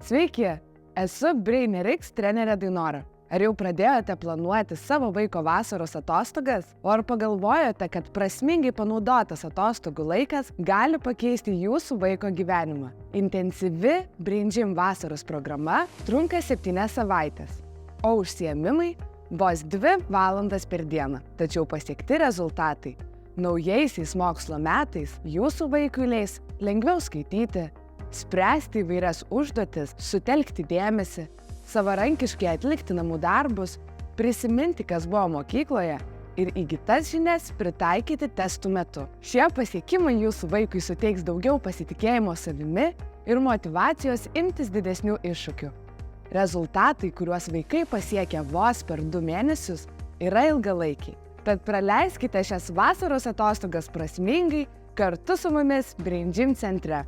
Sveiki, esu Braineriks trenerė Dainora. Ar jau pradėjote planuoti savo vaiko vasaros atostogas? O ar pagalvojote, kad prasmingai panaudotas atostogų laikas gali pakeisti jūsų vaiko gyvenimą? Intensyvi BrainGym vasaros programa trunka 7 savaites, o užsiėmimai vos 2 valandas per dieną. Tačiau pasiekti rezultatai naujaisiais mokslo metais jūsų vaikui leis lengviau skaityti, spręsti įvairias užduotis, sutelkti dėmesį, savarankiškai atlikti namų darbus, prisiminti, kas buvo mokykloje ir įgytas žinias pritaikyti testų metu. Šie pasiekimai jūsų vaikui suteiks daugiau pasitikėjimo savimi ir motyvacijos imtis didesnių iššūkių. Rezultatai, kuriuos vaikai pasiekia vos per 2 mėnesius, yra ilgalaikiai. Tad praleiskite šias vasaros atostogas prasmingai kartu su mumis BrainGym centre.